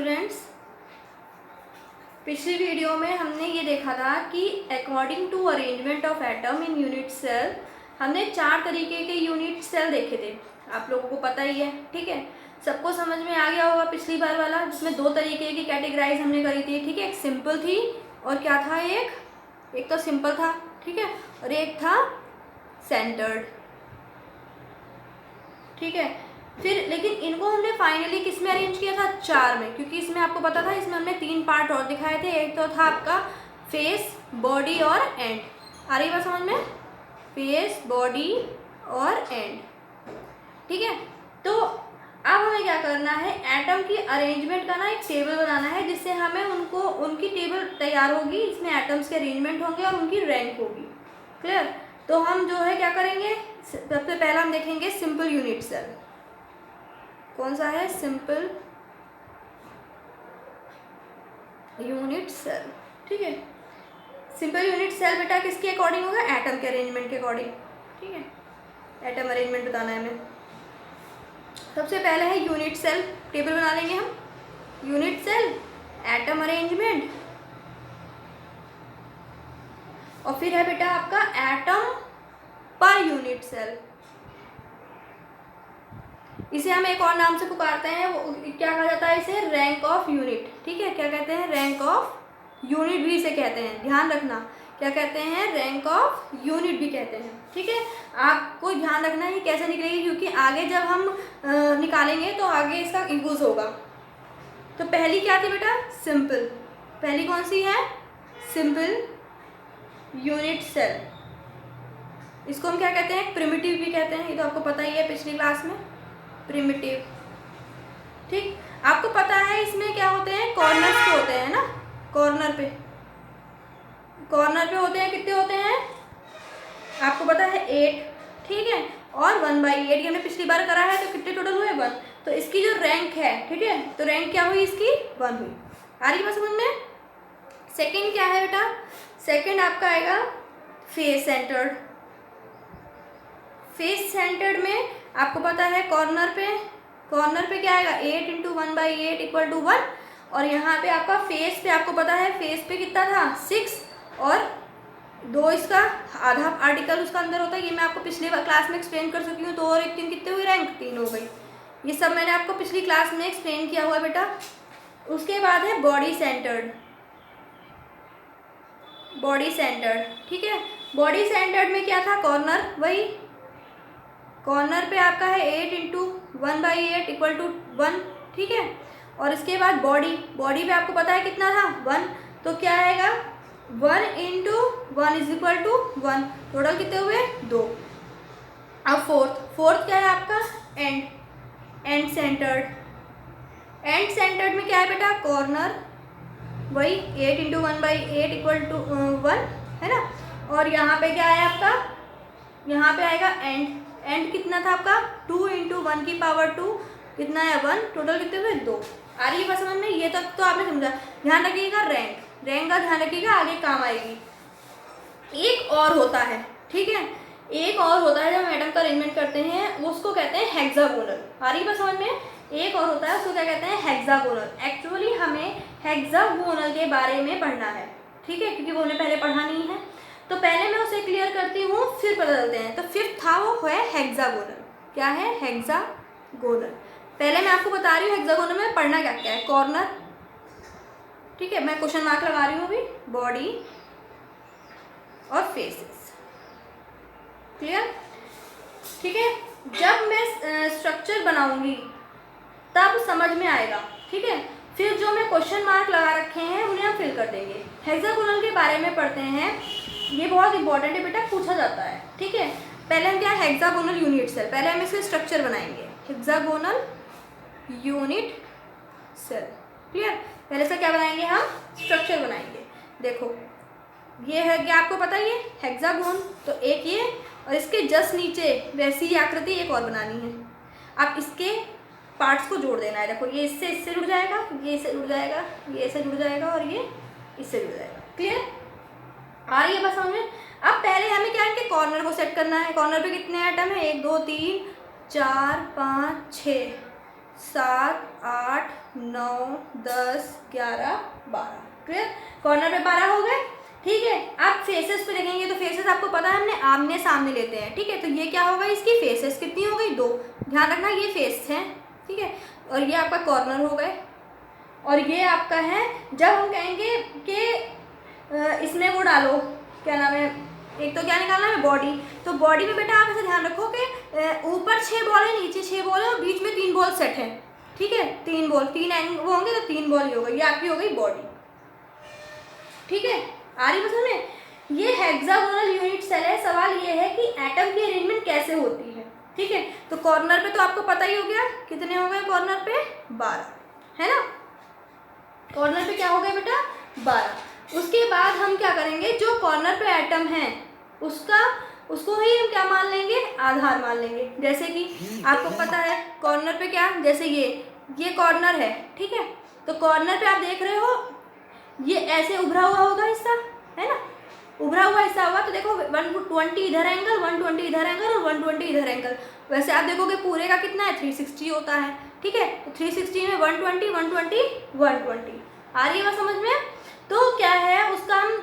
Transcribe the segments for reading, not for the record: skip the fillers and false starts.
Students, पिछली video में हमने ये देखा था कि according to arrangement of atom in unit cell हमने 4 तरीके के यूनिट सेल देखे थे। आप लोगों को पता ही है, ठीक है, सबको समझ में आ गया होगा पिछली बार वाला, जिसमें 2 तरीके की कैटेगराइज हमने करी थी, ठीक है। एक सिंपल थी और क्या था, एक तो सिंपल था, ठीक है, और एक था सेंटर्ड, ठीक है। फिर लेकिन इनको हमने फाइनली किस में अरेंज किया था, 4 में, क्योंकि इसमें आपको पता था इसमें हमने 3 पार्ट और दिखाए थे। एक तो था आपका फेस, बॉडी और एंड। आ रही बात समझ में, फेस, बॉडी और एंड, ठीक है। तो अब हमें क्या करना है, एटम की अरेंजमेंट का ना एक टेबल बनाना है, जिससे हमें उनकी टेबल तैयार होगी, इसमें एटम्स के अरेंजमेंट होंगे और उनकी रैंक होगी। क्लियर। तो हम जो है क्या करेंगे, सबसे पहला हम देखेंगे सिंपल यूनिट सेल। कौन सा है, सिंपल यूनिट सेल, ठीक है। सिंपल यूनिट सेल बेटा किसके अकॉर्डिंग होगा, एटम के अरेंजमेंट के अकॉर्डिंग, ठीक है। एटम अरेंजमेंट बताना है हमें। सबसे पहले है यूनिट सेल, टेबल बना लेंगे हम, यूनिट सेल, एटम अरेंजमेंट, और फिर है बेटा आपका एटम पर यूनिट सेल। इसे हम एक और नाम से पुकारते हैं, वो क्या कहा जाता है, इसे रैंक ऑफ यूनिट, ठीक है। क्या कहते हैं, रैंक ऑफ यूनिट भी इसे कहते हैं, ध्यान रखना, क्या कहते हैं, रैंक ऑफ यूनिट भी कहते हैं, ठीक है। आपको ध्यान रखना है कैसे निकलेगी, क्योंकि आगे जब हम निकालेंगे तो आगे इसका यूज होगा। तो पहली क्या थी बेटा, सिंपल, पहली कौन सी है, सिंपल यूनिट सेल। इसको हम क्या कहते हैं, प्रिमिटिव भी कहते हैं, ये तो आपको पता ही है पिछली क्लास में, प्रिमिटिव, ठीक। आपको पता है इसमें क्या होते हैं, कॉर्नर्स पे होते हैं ना, कॉर्नर पे होते हैं, कितने होते हैं आपको पता है, 8, ठीक है, और 1/8 हमने पिछली बार करा है, तो कितने टोटल हुए, 1। तो इसकी जो रैंक है, ठीक है, तो रैंक क्या हुई इसकी, 1 हुई। आ रही बात समझ में। सेकंड क्या है बेटा, सेकंड आपका आएगा फेस सेंटर्ड। फेस सेंटर्ड में आपको पता है कॉर्नर पे क्या आएगा, 8 × 1/8 = 1, और यहाँ पे आपका फेस पे आपको पता है, फेस पे कितना था, 6, और 2 इसका आधा आर्टिकल उसका अंदर होता है। ये मैं आपको पिछली क्लास में एक्सप्लेन कर चुकी हूँ। 2 और 1 3 कितने हुई, रैंक 3 हो गई। ये सब मैंने आपको पिछली क्लास में एक्सप्लेन किया हुआ है बेटा। उसके बाद है बॉडी सेंटर्ड, ठीक है। बॉडी सेंटर्ड में क्या था, कॉर्नर, वही कॉर्नर पे आपका है 8 × 1/8 = 1, ठीक है। और इसके बाद बॉडी पे आपको पता है कितना था, 1, तो क्या आएगा, 1 × 1 = 1, टोटल कितने हुए, 2। अब फोर्थ क्या है आपका, एंड सेंटर्ड में क्या है बेटा, कॉर्नर, वही 8 × 1/8 = 1, है ना। और यहाँ पे क्या है आपका, यहाँ पे आएगा एंड कितना था आपका, 2 × 1⁻², कितना है, 1, टोटल कितने हुए, 2। आ रही है बात समझ में, ये तक तो आपने समझा। ध्यान रखिएगा, रैंक का ध्यान रखिएगा, आगे काम आएगी। एक और होता है, ठीक है, एक और होता है जब हम एटम का अरेंजमेंट करते हैं, उसको कहते हैं हेक्सागोनल। आ रही बात समझ में, एक और होता है, उसको क्या कहते हैं, हेक्सागोनल। एक्चुअली हमें हेक्सागोनल के बारे में पढ़ना है, ठीक है, क्योंकि वो हमने पहले पढ़ा नहीं है। तो पहले मैं उसे क्लियर करती हूँ, फिर पता चलते हैं। तो 5th था, वो है हेक्सागोनल। क्या है, हेक्सागोनल। पहले मैं आपको बता रही हूँ हेक्सागोनल में पढ़ना क्या क्या है, कॉर्नर, ठीक है, मैं क्वेश्चन मार्क लगा रही हूँ अभी, बॉडी और फेसेस, क्लियर, ठीक है। जब मैं स्ट्रक्चर बनाऊंगी तब समझ में आएगा, ठीक है। फिर जो मैं क्वेश्चन मार्क लगा रखे हैं उन्हें हम फिल कर देंगे। हेक्सागोनल के बारे में पढ़ते हैं, ये बहुत इंपॉर्टेंट है बेटा, पूछा जाता है, ठीक है। पहले हम क्या, हेक्सागोनल यूनिट सेल, पहले हम इसके स्ट्रक्चर बनाएंगे, हेक्सागोनल यूनिट सेल, क्लियर। पहले से क्या बनाएंगे, हम स्ट्रक्चर बनाएंगे। देखो ये है क्या, आपको पता ही है, हेक्सागोन, तो एक ये, और इसके जस्ट नीचे वैसी ही आकृति एक और बनानी है। आप इसके पार्ट्स को जोड़ देना है। देखो ये इससे जुड़ जाएगा, ये इससे जुड़ जाएगा, ये इससे जुड़ जाएगा, और ये इससे जुड़ जाएगा, क्लियर। आ रही है बस समझ में। अब पहले हमें क्या है, कॉर्नर को सेट करना है। कॉर्नर पे कितने एटम है, 1 2 3 4 5 6 7 8 9 10 11 12। क्लियर? कॉर्नर पे 12 हो गए। ठीक है, आप फेसेस पे देखेंगे तो फेसेस आपको पता है हमने आमने सामने लेते हैं। ठीक है, तो ये क्या होगा, इसकी फेसेस कितनी हो गई, 2। ध्यान रखना ये फेस है। ठीक है, और ये आपका कॉर्नर हो गए। और ये आपका है, जब हम कहेंगे कि इसमें वो डालो, क्या नाम है, एक तो क्या निकालना है, बॉडी। तो बॉडी में बेटा आप ऐसे ध्यान रखो कि ऊपर 6 बॉल है, नीचे 6 बॉल है और बीच में 3 बॉल सेट है। ठीक है, 3 बॉल, 3 एंग वो होंगे तो 3 बॉल ही होगा। ये आपकी हो गई बॉडी। ठीक है, आ रही समझ में? ये हेक्सागोनल यूनिट सेल है। सवाल ये है कि एटम की अरेंजमेंट कैसे होती है। ठीक है, तो कॉर्नर पे तो आपको पता ही हो गया, कितने हो गए कॉर्नर पे, 12, है ना। कॉर्नर पे क्या हो गया बेटा, 12। उसके बाद हम क्या करेंगे, जो कॉर्नर पे एटम है उसको ही हम क्या मान लेंगे, आधार मान लेंगे। जैसे कि आपको पता है कॉर्नर पे क्या, जैसे ये कॉर्नर है। ठीक है, तो कॉर्नर पे आप देख रहे हो ये ऐसे उभरा हुआ होगा हिस्सा, है ना, उभरा हुआ हिस्सा होगा। तो देखो 120 इधर एंगल, 120 इधर एंगल और 120 इधर एंगल। वैसे आप देखोगे पूरे का कितना है, 360 होता है। ठीक है, तो 360 में 120 120 120 आ रही है बात समझ में। तो क्या है, उसका हम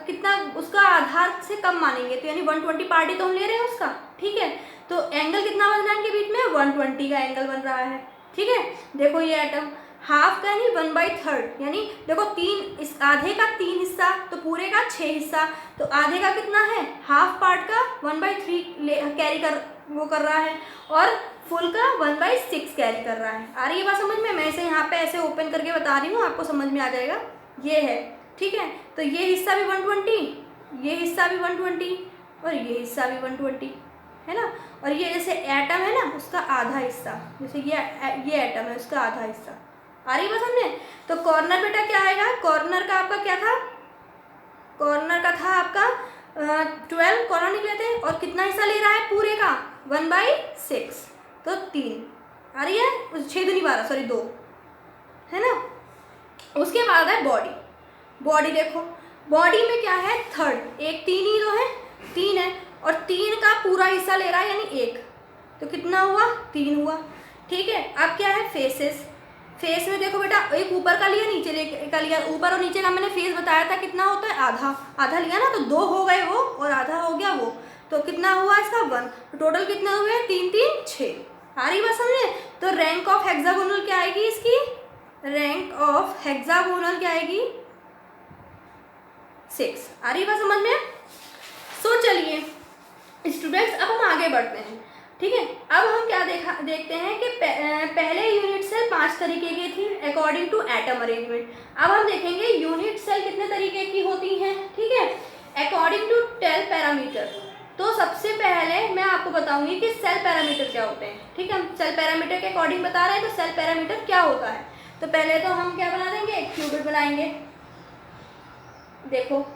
कितना, उसका आधार से कम मानेंगे, तो यानी 120 पार्टी तो हम ले रहे हैं उसका। ठीक है, तो एंगल कितना बन रहा है इनके बीच में, 120 का एंगल बन रहा है। ठीक है, देखो ये एटम हाफ का यानी 1/3, यानी देखो 3, इस आधे का 3 हिस्सा तो पूरे का 6 हिस्सा, तो आधे का कितना है, हाफ पार्ट का 1/3 कैरी कर रहा है और फुल का 1/6 कैरी कर रहा है। आ रही है बात समझ में? मैं इसे यहाँ पे ऐसे ओपन करके बता रही हूँ, आपको समझ में आ जाएगा। ये है, ठीक है, तो ये हिस्सा भी 120, ये हिस्सा भी 120 और ये हिस्सा भी 120, है ना। और ये जैसे एटम है ना, उसका आधा हिस्सा, जैसे ये एटम है उसका आधा हिस्सा। आ रही है बात समझे? तो कॉर्नर बेटा क्या आएगा, कॉर्नर का आपका क्या था, कॉर्नर का था आपका 12 कॉर्नर निकले थे और कितना हिस्सा ले रहा है पूरे का, 1/6, तो 3। आ रही है, 6 दूनी 12, सॉरी 2, है ना। उसके बाद है बॉडी। बॉडी देखो, बॉडी में क्या है, थर्ड, एक 3 ही तो है, 3 है और 3 का पूरा हिस्सा ले रहा है यानी 1, तो कितना हुआ, 3 हुआ। ठीक है, अब क्या है, फेसेस। फेस में देखो बेटा, एक ऊपर का लिया, नीचे का लिया। ऊपर और नीचे का मैंने फेस बताया था कितना होता है, आधा आधा लिया ना, तो 2 हो गए वो और आधा हो गया वो, तो कितना हुआ इसका 1। तो टोटल कितने हुए, 3 3 6। आ रही बात समझे? तो रैंक ऑफ हेक्सागोनल क्या आएगी इसकी, रैंक ऑफ हेक्सागोनल क्या आएगी, 6। आ रही बात समझ में? सो चलिए स्टूडेंट्स, अब हम आगे बढ़ते हैं। ठीक है, अब हम क्या देखते हैं कि पहले यूनिट सेल 5 तरीके की थी अकॉर्डिंग टू एटम अरेंजमेंट। अब हम देखेंगे यूनिट सेल कितने तरीके की होती हैं। ठीक है, अकॉर्डिंग टू 12 पैरामीटर। तो सबसे पहले मैं आपको बताऊंगी कि सेल पैरामीटर क्या होते हैं। ठीक है, हम सेल पैरामीटर के अकॉर्डिंग बता रहे हैं, तो सेल पैरामीटर क्या होता है। तो पहले तो हम क्या बना देंगे, एक क्यूबिट बनाएंगे। देखो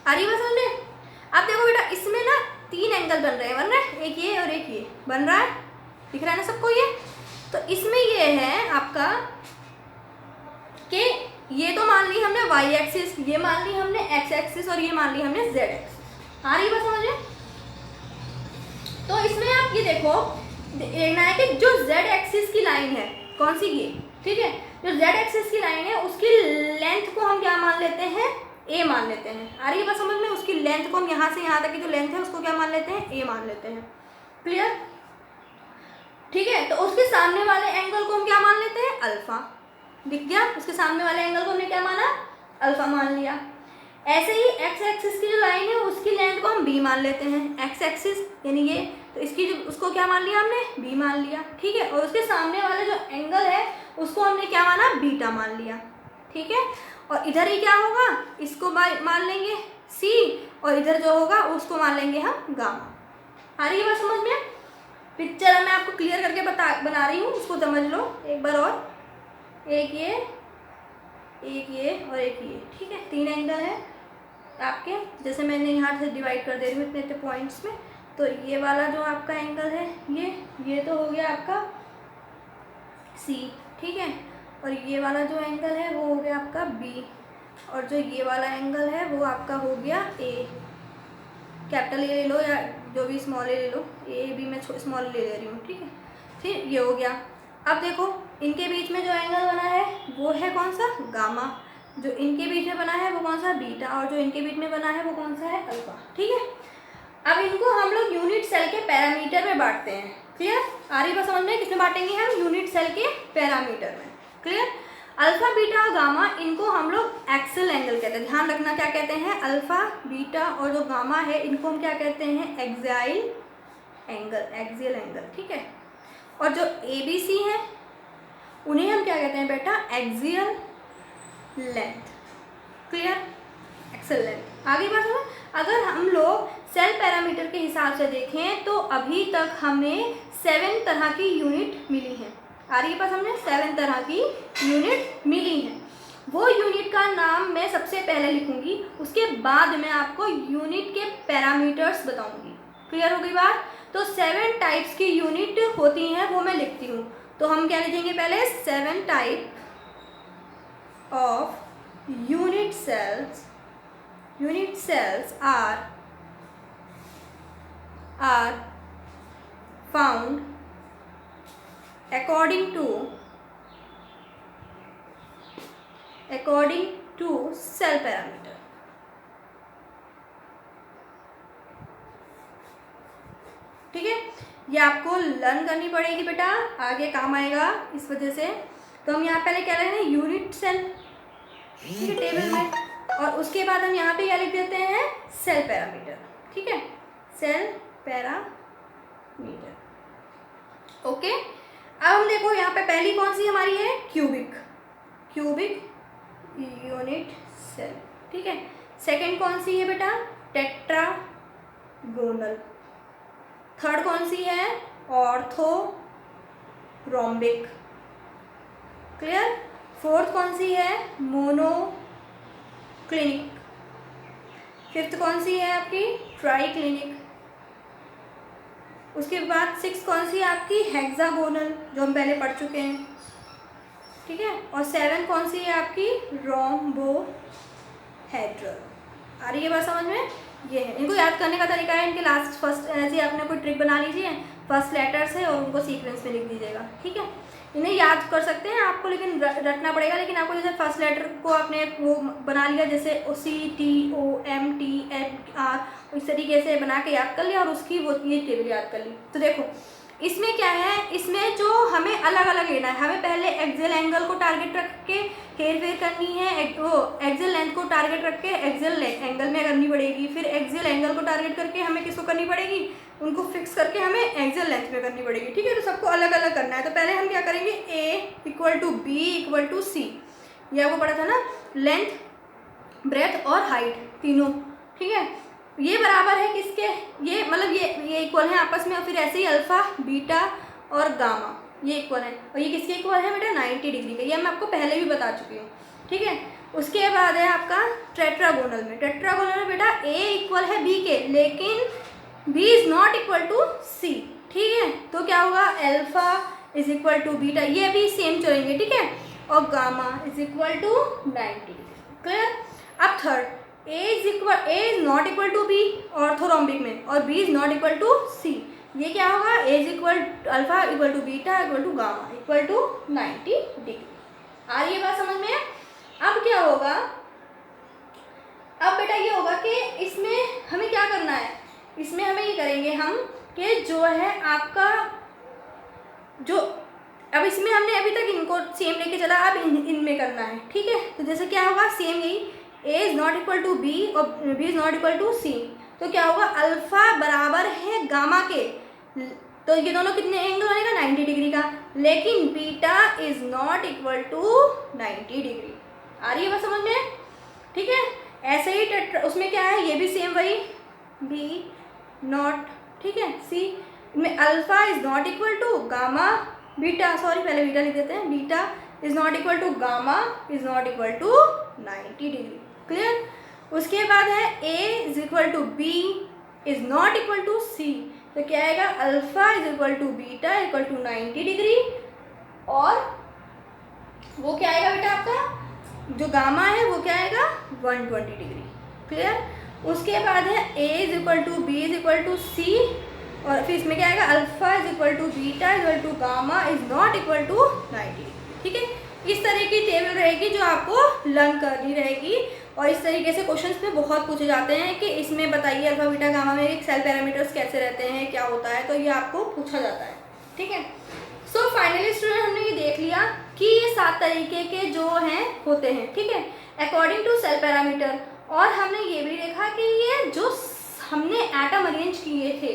आ रही बात समझ में? अब देखो बेटा, इसमें ना 3 एंगल बन रहे हैं, एक ये और एक ये बन रहा है, दिख रहा है ना सबको ये। तो इसमें ये है आपका कि ये तो मान ली हमने y एक्सिस, ये मान ली हमने x एक्सिस और ये मान ली हमने z एक्सिस। आ रही बात समझ में? तो इसमें आप ये देखो, देखना है कि जो z एक्सिस की लाइन है, कौन सी ये, ठीक है, जो z एक्सिस की लाइन है उसकी लेंथ को हम क्या मान लेते हैं, a मान लेते हैं। आ रही है बात समझ में? उसकी लेंथ को हम यहाँ से यहाँ तक की जो लेंथ है उसको क्या मान लेते हैं, a मान लेते हैं। क्लियर? ठीक है, तो उसके सामने वाले एंगल को हम क्या मान लेते हैं, अल्फा। दिख गया? उसके सामने वाले एंगल को हमने क्या माना, अल्फा मान लिया। ऐसे ही एक्स एक्सिस की जो लाइन है उसकी लेंथ को हम b मान लेते हैं, एक्स एक्सिस यानी ये, तो इसकी जो उसको क्या मान लिया हमने, b मान लिया। ठीक है, और उसके सामने वाला जो एंगल है उसको हमने क्या माना, बीटा मान लिया। ठीक है, और इधर ही क्या होगा, इसको मान लेंगे c और इधर जो होगा उसको मान लेंगे हम गामा। आ रही है बात समझ में? पिक्चर मैं आपको क्लियर करके बना रही हूँ, उसको समझ लो एक बार और। एक ये और एक ये, ठीक है, 3 एंगल है आपके, जैसे मैंने यहाँ से डिवाइड कर दे रही हूँ इतने इतने पॉइंट्स में। तो ये वाला जो आपका एंगल है ये तो हो गया आपका C, ठीक है, और ये वाला जो एंगल है वो हो गया आपका B, और जो ये वाला एंगल है वो आपका हो गया A। कैपिटल ए ले लो या जो भी स्मॉल ए ले लो, ए बी मैं स्मॉल ले रही हूँ, ठीक है। फिर ये हो गया। अब देखो इनके बीच में जो एंगल बना है वो है कौन सा, गामा। जो इनके बीच में बना है वो कौन सा, बीटा। और जो इनके बीच में बना है वो कौन सा है, अल्फा, ठीक है। अब इनको हम लोग यूनिट सेल के पैरामीटर में बांटते हैं। क्लियर, आ रही बात समझ में? किसमें बांटेंगे हम, यूनिट सेल के पैरामीटर में। क्लियर। अल्फा बीटा और गामा इनको हम लोग एक्सल एंगल कहते हैं। ध्यान रखना क्या कहते हैं, अल्फा बीटा और जो गामा है इनको हम क्या कहते हैं, एक्साइल एंगल, एक्सियल एंगल, ठीक है। और जो ए बी सी है उन्हें हम क्या कहते हैं बेटा, axial length. Clear, axial length. आगे बात है, अगर हम लोग सेल पैरामीटर के हिसाब से देखें तो अभी तक हमें 7 तरह की यूनिट मिली हैं। आ रही है बात, हमने 7 तरह की यूनिट मिली हैं। वो यूनिट का नाम मैं सबसे पहले लिखूंगी, उसके बाद मैं आपको यूनिट के पैरामीटर्स बताऊंगी। क्लियर हो गई बात? तो 7 टाइप्स की यूनिट होती हैं वो मैं लिखती हूँ। तो हम क्या लिखेंगे पहले, 7 type of unit cells are found according to cell parameter। ठीक है, ये आपको लर्न करनी पड़ेगी बेटा, आगे काम आएगा इस वजह से। तो हम यहाँ पहले क्या रहे हैं, यूनिट सेल, ठीक है, टेबल में। और उसके बाद हम यहाँ पे क्या लिख देते हैं, सेल पैरामीटर, ठीक है, सेल पैरामीटर। ओके, अब हम देखो यहाँ पे पहली कौन सी हमारी है, क्यूबिक यूनिट सेल, ठीक है। सेकंड कौन सी है बेटा, टेट्रागोनल। थर्ड कौन सी है, ऑर्थोरोम्बिक। क्लियर। फोर्थ कौन सी है, मोनोक्लिनिक। फिफ्थ कौन सी है आपकी, ट्राइक्लिनिक। उसके बाद 6 कौन सी है आपकी, हेक्सागोनल, जो हम पहले पढ़ चुके हैं, ठीक है। और 7 कौन सी है आपकी, रोम्बोहेड्रल। आ रही है बात समझ में? ये है, इनको याद करने का तरीका है, इनके लास्ट फर्स्ट ऐसे आपने कोई ट्रिक बना लीजिए, फर्स्ट लेटर से और उनको सीक्वेंस में लिख दीजिएगा, ठीक है। इन्हें याद कर सकते हैं आपको, लेकिन रटना पड़ेगा। लेकिन आपको जैसे फर्स्ट लेटर को आपने वो बना लिया, जैसे CTOMTMR, इस तरीके से बना के याद कर लिया और उसकी वो ये टेबल याद कर ली। तो देखो इसमें क्या है, इसमें जो हमें अलग अलग लेना है, हमें पहले एक्सियल एंगल को टारगेट रख के हेर फेर करनी है, वो एक्सियल लेंथ को टारगेट रख के एक्सियल एंगल में करनी पड़ेगी। फिर एक्सियल एंगल को टारगेट करके हमें किसको करनी पड़ेगी, उनको फिक्स करके हमें एक्सियल लेंथ में करनी पड़ेगी, ठीक है। तो सबको अलग अलग करना है। तो पहले हम क्या करेंगे, A = B = C, ये आपको पढ़ा था ना, लेंथ, ब्रेथ और हाइट तीनों, ठीक है। ये बराबर है किसके, ये मतलब ये इक्वल है आपस में। और फिर ऐसे ही अल्फा बीटा और गामा ये इक्वल है। और ये किसके इक्वल है बेटा, 90 डिग्री का। ये मैं आपको पहले भी बता चुकी हूँ, ठीक है। उसके बाद है आपका टेट्रागोनल में बेटा A इक्वल है B के, लेकिन B is not equal to C, ठीक है। तो क्या होगा, alpha is equal to beta, ये भी सेम चलेंगे, ठीक है। और gamma is equal to 90 degree. Clear. अब third, A is not equal to B orthorhombic में, और B is not equal to C। ये क्या होगा, A is equal alpha equal to beta equal to gamma equal to 90 degree. आ रही है बात समझ में? अब क्या होगा, अब बेटा ये होगा कि इसमें हमें क्या करना है, इसमें हमें ये करेंगे हम कि जो है आपका जो, अब इसमें हमने अभी तक इनको सेम लेके चला, अब इनमें करना है, ठीक है। तो जैसे क्या होगा, सेम यही, A is not equal to B और B is not equal to C। तो क्या होगा, अल्फा बराबर है गामा के, तो ये दोनों कितने एंगल बनेगा, 90 डिग्री का। लेकिन beta is not equal to 90 degree. आ रही है बात समझ में? ठीक है। ऐसे ही उसमें क्या है, ये भी सेम वही, B नॉट, ठीक है, C में alpha is not equal to gamma beta, sorry पहले बीटा लिख देते हैं, beta is not equal to gamma is not equal to 90 degree. Clear. उसके बाद है A is equal to B is not equal to C। तो क्या आएगा, alpha is equal to beta equal to 90 degree, और वो क्या आएगा बेटा आपका जो गामा है वो क्या आएगा, 120 डिग्री। क्लियर। उसके बाद है A is equal to B is equal to C, और फिर इसमें क्या आएगा, alpha is equal to beta is equal to gamma is not equal to 90। ठीक है, इस तरह की टेबल रहेगी जो आपको लर्न करनी रहेगी। और इस तरीके से क्वेश्चंस में बहुत पूछे जाते हैं कि इसमें बताइए अल्फा बीटा गामा में सेल पैरामीटर्स कैसे रहते हैं, क्या होता है, तो ये आपको पूछा जाता है। ठीक है, सो फाइनली स्टूडेंट हमने ये देख लिया कि ये 7 तरीके के जो हैं होते हैं। ठीक है, अकॉर्डिंग टू सेल पैरामीटर। और हमने ये भी देखा कि ये जो हमने एटम अरेंज किए थे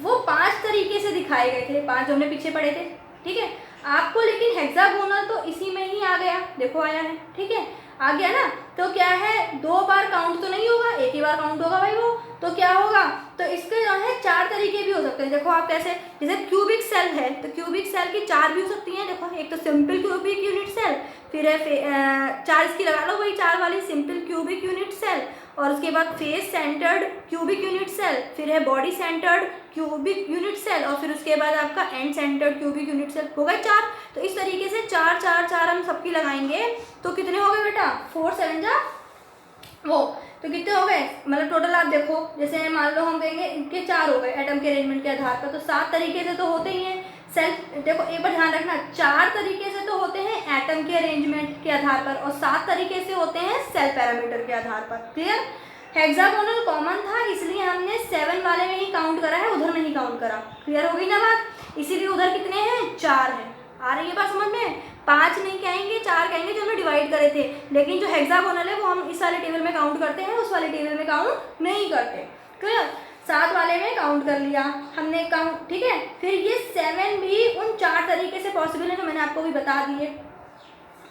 वो 5 तरीके से दिखाए गए थे, 5 जो हमने पीछे पढ़े थे। ठीक है, आपको लेकिन हेक्सागोनल तो इसी में ही आ गया, देखो आया है। ठीक है, आ गया ना, तो क्या है 2 बार काउंट तो नहीं होगा, एक ही बार काउंट होगा भाई वो, तो क्या होगा, तो इसके जो है 4 तरीके भी हो सकते हैं। देखो आप कैसे, जैसे क्यूबिक सेल है तो क्यूबिक सेल की 4 भी हो सकती हैं। देखो एक तो सिंपल क्यूबिक यूनिट सेल, फिर है 4 इसकी लगा लो वही 4 वाली सिंपल क्यूबिक यूनिट सेल, और उसके बाद face centred cubic unit cell, फिर है body centred cubic unit cell, और फिर उसके बाद आपका end centred cubic unit cell. हो गए 4। तो इस तरीके से 4 4 4 हम सबकी लगाएंगे तो कितने हो गए बेटा, 4 7 जा वो, तो कितने हो गए, मतलब टोटल आप देखो, जैसे मान लो हम कहेंगे इनके 4 हो गए एटम के अरेंजमेंट के आधार पर, तो 7 तरीके से तो होते ही हैं सेल। देखो एक बार ध्यान रखना, 4 तरीके से तो होते हैं एटम के अरेंजमेंट के आधार पर, और 7 तरीके से होते हैं सेल पैरामीटर के आधार पर। क्लियर, हेक्सागोनल कॉमन था इसलिए हमने 7 वाले में ही काउंट करा है, उधर नहीं काउंट करा। क्लियर हो गई ना बात, इसीलिए उधर कितने हैं, 4 हैं। आ रही है बात समझ में, 5 नहीं कहेंगे 4 कहेंगे जो हमने डिवाइड करे थे, लेकिन जो हेक्सागोनल है वो हम इस वाले टेबल में काउंट करते हैं, उस वाले टेबल में काउंट नहीं करते। क्लियर, 7 वाले में काउंट कर लिया हमने काउंट। ठीक है, फिर ये 7 भी उन 4 तरीके से पॉसिबल है जो मैंने आपको भी बता दिए।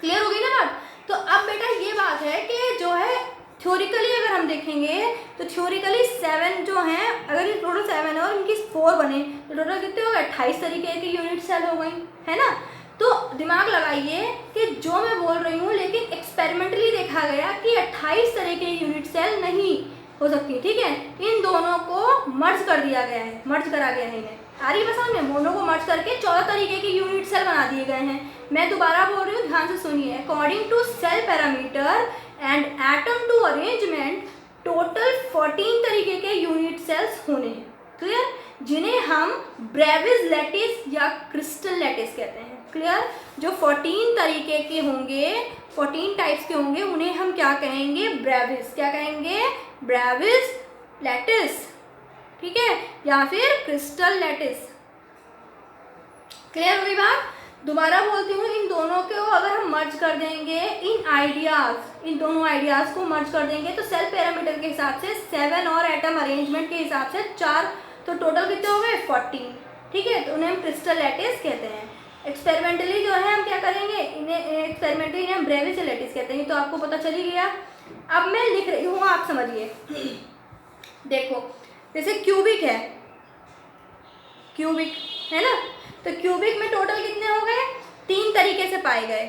क्लियर हो गई ना बात। तो अब बेटा ये बात है कि जो है थ्योरिकली अगर हम देखेंगे तो थ्योरिकली 7 जो हैं, अगर ये टोटल 7 है और इनकी 4 बने तो टोटल कितने हो गए, 28 तरीके की यूनिट सेल हो गई, है ना। तो दिमाग लगाइए कि जो मैं बोल रही हूँ, लेकिन एक्सपेरिमेंटली देखा गया कि 28 तरह के यूनिट सेल नहीं हो सकती। ठीक है, इन दोनों को मर्ज कर दिया गया है, मर्ज करा गया है इन्हें। आ रही बस में, दोनों को मर्ज करके 14 तरीके की यूनिट सेल बना दिए गए हैं। मैं दोबारा बोल रही हूँ, ध्यान से सुनिए। According to cell parameter and atom to arrangement total 14 तरीके के यूनिट सेल्स होने हैं। क्लियर, जिन्हें हम ब्रेविस लैटिस या क्रिस्टल लैटिस कहते हैं। क्लियर, जो 14 तरीके के होंगे, 14 टाइप्स के होंगे, उन्हें हम क्या कहेंगे, ब्रेविस। क्या कहेंगे, ब्रेविस लैटिस। ठीक है, या फिर क्रिस्टल लैटिस। क्लियर हुई बात। दोबारा बोलती हूँ, इन दोनों को अगर हम मर्ज कर देंगे, इन दोनों आइडियाज को मर्ज कर देंगे तो सेल पैरामीटर के हिसाब से 7 और एटम अरेंजमेंट के हिसाब से 4, तो टोटल कितने हो गए, 14। ठीक है, तो उन्हें हम क्रिस्टल लैटिस कहते हैं। एक्सपेरिमेंटली जो है हम क्या करेंगे, इन्हें हम ब्रेविस लैटिस कहते हैं। तो आपको पता चल ही गया। अब मैं लिख रही हूँ, आप समझिए। देखो जैसे क्यूबिक है, क्यूबिक है ना, तो क्यूबिक में टोटल कितने हो गए, 3 तरीके से पाए गए।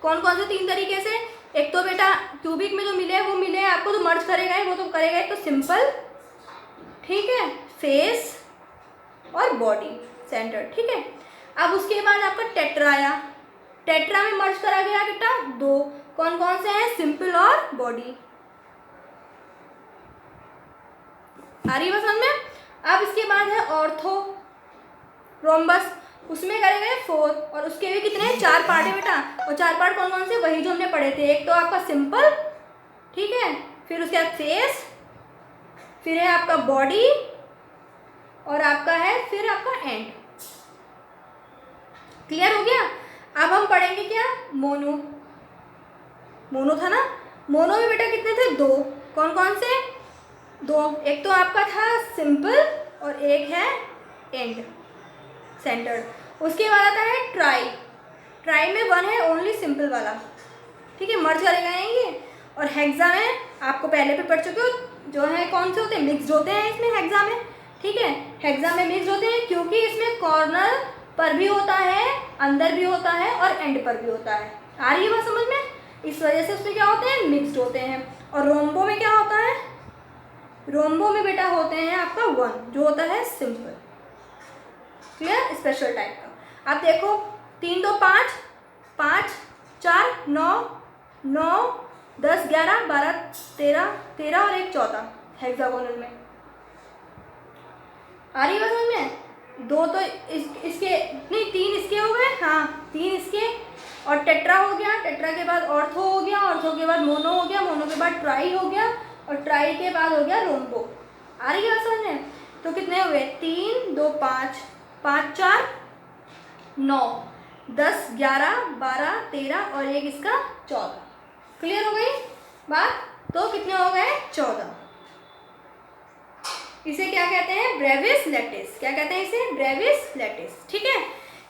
कौन कौन से 3 तरीके से, एक तो बेटा क्यूबिक में जो मिले वो मिले आपको, तो मर्ज करेगा वो तो करेगा, एक तो सिंपल, ठीक है, फेस और बॉडी सेंटर। ठीक है, अब उसके बाद आपका टेट्रा आया, टेट्रा में मर्ज करा गया बेटा 2, कौन कौन से हैं, सिंपल और बॉडी। आ रही है समझ में। अब इसके बाद है ऑर्थो रोम्बस, उसमें करे गए 4, और उसके भी कितने 4 पार्ट है बेटा, और 4 पार्ट कौन कौन से, वही जो हमने पढ़े थे। एक तो आपका सिंपल, ठीक है, फिर उसके बाद फेस, फिर है आपका बॉडी, और आपका है फिर आपका एंड। क्लियर हो गया। अब हम पढ़ेंगे क्या, मोनो। मोनो था ना, मोनो में बेटा कितने थे, 2, कौन कौन से, 2, एक तो आपका था सिंपल और एक है एंड सेंटर्ड। उसके बाद आता है ट्राई, ट्राई में 1 है ओनली सिंपल वाला, ठीक है, मर्ज करे गए हैं ये। और हेक्सा में आपको पहले भी पढ़ चुके हो, जो है कौन से होते हैं, मिक्स्ड होते हैं इसमें हेक्सा में। ठीक है, हेक्सा में मिक्स्ड होते हैं क्योंकि इसमें कॉर्नर पर भी होता है, अंदर भी होता है और एंड पर भी होता है। आ रही है बात समझ में, इस वजह से उसमें क्या होते हैं, मिक्स्ड होते हैं। और रोम्बो में क्या होता है, रोम्बो में बेटा होते हैं आपका 1, जो होता है सिंपल। क्लियर, स्पेशल टाइप का। आप देखो 3 2 5, 5 4 9 9 10 11 12 13 13 और 1 14 हेक्सागोनल में। आ रही है बात समझ में? दो तो इसके नहीं, 3 इसके हो गए, हाँ 3 इसके, और टेट्रा हो गया, टेट्रा के बाद ऑर्थो हो गया, ऑर्थो के बाद मोनो हो गया, मोनो के बाद ट्राई हो गया, और ट्राई के बाद हो गया रोम्बो। आ रही है बात समझ में? तो कितने हुए? 3 2 5, 5 4 9, 10 11 12 13 और एक इसका 14। क्लियर हो गई बात? तो कितने हो गए? 14। इसे क्या कहते हैं? Brevis lattice. क्या कहते हैं इसे? Brevis lattice. ठीक है,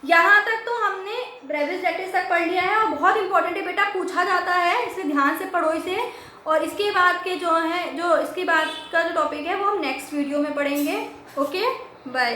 यहाँ तक तो हमने ब्रेविस लैटिस तक पढ़ लिया है और बहुत इंपॉर्टेंट है बेटा, पूछा जाता है, इसलिए ध्यान से पढ़ो इसे। और इसके बाद के जो है, जो इसके बाद का जो टॉपिक है वो हम नेक्स्ट वीडियो में पढ़ेंगे। Okay, bye.